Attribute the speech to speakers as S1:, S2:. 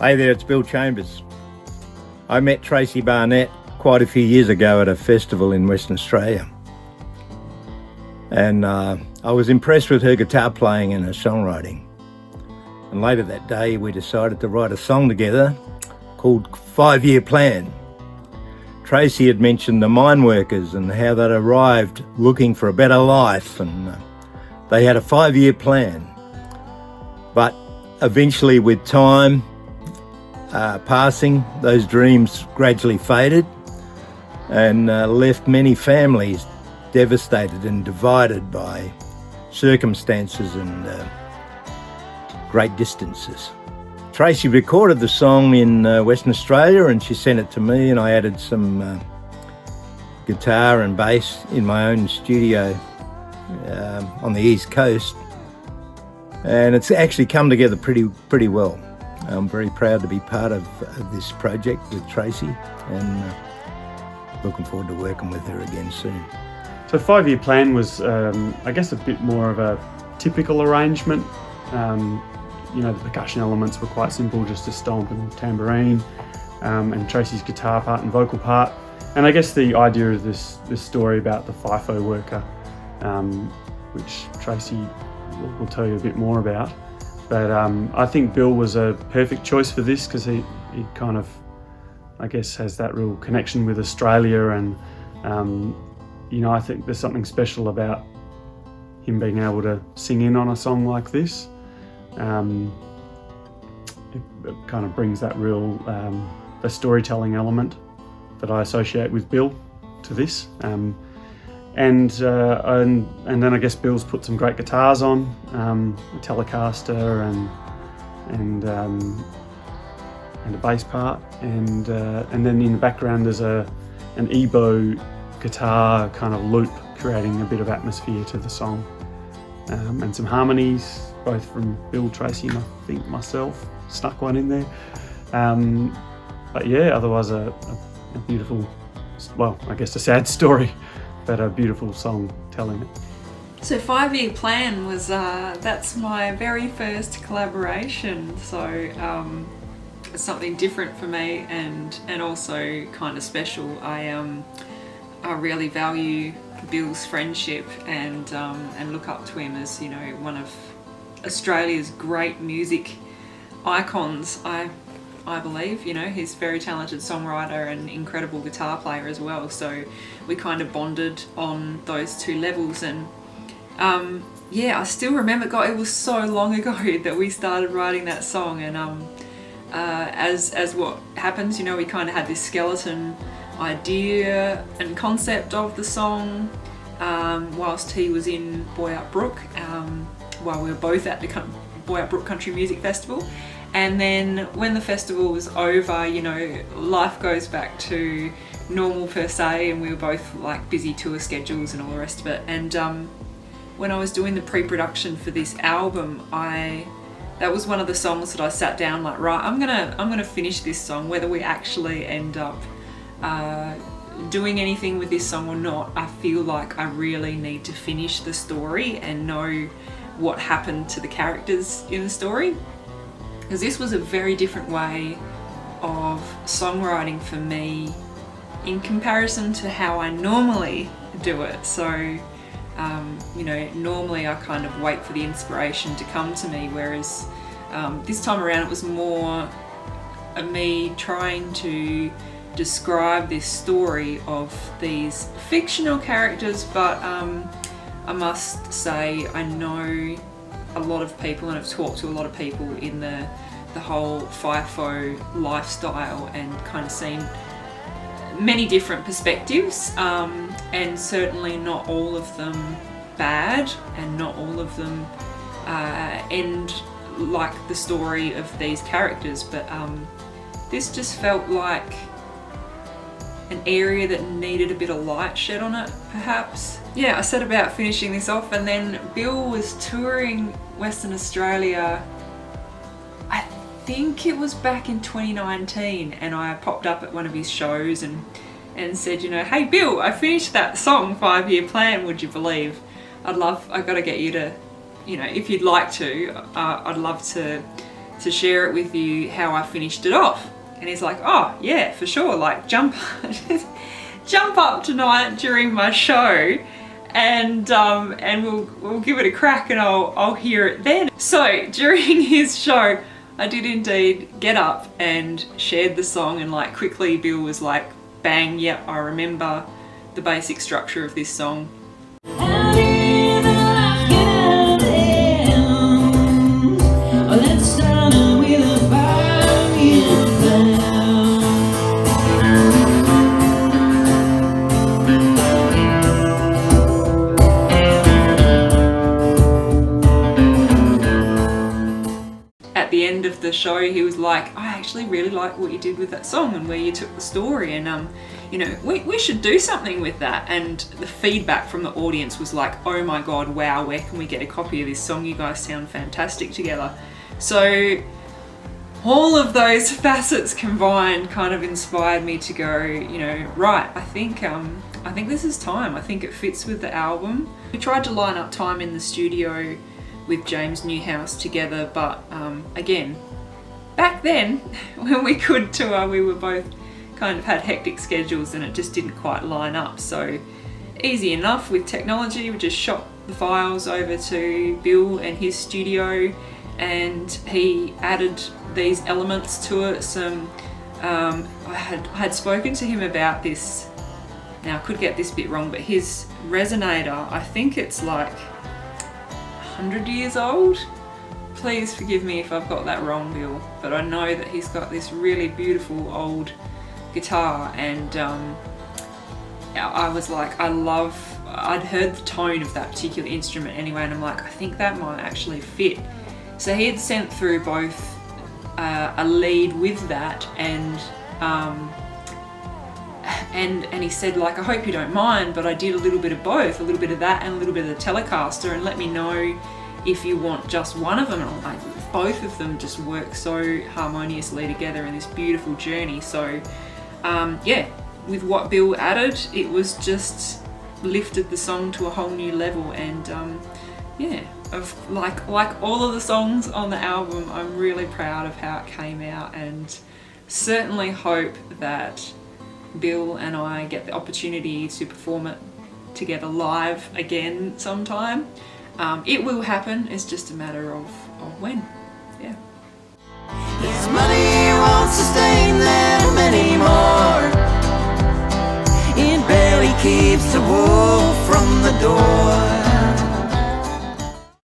S1: Hey there, it's Bill Chambers. I met Tracey Barnett quite a few years ago at a festival in Western Australia. And I was impressed with her guitar playing and her songwriting. And later that day, we decided to write a song together called 5 Year Plan. Tracey had mentioned the mine workers and how they'd arrived looking for a better life, and they had a 5-year plan. But eventually, with time passing, those dreams gradually faded and left many families devastated and divided by circumstances and great distances. Tracey recorded the song in Western Australia and she sent it to me, and I added some guitar and bass in my own studio on the East Coast, and it's actually come together pretty well. I'm very proud to be part of this project with Tracey, and looking forward to working with her again soon.
S2: So 5 Year Plan was, I guess, a bit more of a typical arrangement. The percussion elements were quite simple, just a stomp and tambourine, and Tracey's guitar part and vocal part. And I guess the idea of this story about the FIFO worker, which Tracey will tell you a bit more about. But I think Bill was a perfect choice for this because he kind of, I guess, has that real connection with Australia, and I think there's something special about him being able to sing in on a song like this. It kind of brings that real the storytelling element that I associate with Bill to this. And then I guess Bill's put some great guitars on, a Telecaster and a bass part, and then in the background there's an EBO guitar kind of loop, creating a bit of atmosphere to the song, and some harmonies, both from Bill, Tracey, and I think myself snuck one in there. But yeah, otherwise a beautiful, well, I guess a sad story, but a beautiful song telling it.
S3: So 5 Year Plan was, that's my very first collaboration. So it's something different for me and also kind of special. I really value Bill's friendship and look up to him as, one of Australia's great music icons. I believe, he's a very talented songwriter and incredible guitar player as well. So we kind of bonded on those two levels, and I still remember, God, it was so long ago that we started writing that song, and as what happens, we kind of had this skeleton idea and concept of the song whilst he was in Boyup Brook, while we were both at the Boyup Brook Country Music Festival. And then when the festival was over, life goes back to normal per se, and we were both like busy tour schedules and all the rest of it. And when I was doing the pre-production for this album, that was one of the songs that I sat down like, right, I'm gonna finish this song, whether we actually end up doing anything with this song or not. I feel like I really need to finish the story and know what happened to the characters in the story. Because this was a very different way of songwriting for me in comparison to how I normally do it. So, normally I kind of wait for the inspiration to come to me, whereas this time around it was more of me trying to describe this story of these fictional characters, but I must say I know a lot of people, and I've talked to a lot of people in the whole FIFO lifestyle and kind of seen many different perspectives, and certainly not all of them bad, and not all of them end like the story of these characters, but this just felt like an area that needed a bit of light shed on it, perhaps. Yeah, I set about finishing this off, and then Bill was touring Western Australia, I think it was back in 2019, and I popped up at one of his shows and said, hey Bill, I finished that song 5 Year Plan, would you believe? I've got to get you to, if you'd like to, I'd love to to share it with you how I finished it off. And he's like, oh yeah, for sure, like jump up tonight during my show and we'll give it a crack and I'll hear it then. So during his show, I did indeed get up and shared the song, and like quickly Bill was like, bang, yep, I remember the basic structure of this song. At the end of the show, he was like, I actually really like what you did with that song and where you took the story, and you know, we should do something with that. And the feedback from the audience was like, oh my god, wow, where can we get a copy of this song? You guys sound fantastic together. So all of those facets combined kind of inspired me to go, you know, right, I think this is time. I think it fits with the album. We tried to line up time in the studio with James Newhouse together, but again, back then when we could tour, we were both kind of had hectic schedules and it just didn't quite line up. So easy enough with technology, we just shot the files over to Bill and his studio, and he added these elements to it. Some I had spoken to him about this. Now I could get this bit wrong, but his resonator, I think it's like 100 years old. Please forgive me if I've got that wrong, Bill, but I know that he's got this really beautiful old guitar, and I was like, I'd heard the tone of that particular instrument anyway, and I'm like, I think that might actually fit. So he had sent through both a lead with that and he said, like, I hope you don't mind, but I did a little bit of both, a little bit of that and a little bit of the Telecaster, and let me know if you want just one of them. And I'm like, both of them just work so harmoniously together in this beautiful journey. So yeah, with what Bill added, it was just lifted the song to a whole new level. And yeah, of like all of the songs on the album, I'm really proud of how it came out, and certainly hope that Bill and I get the opportunity to perform it together live again sometime. It will happen, it's just a matter of when. Yeah.
S4: His money won't sustain them anymore. It barely keeps the wolf from the door.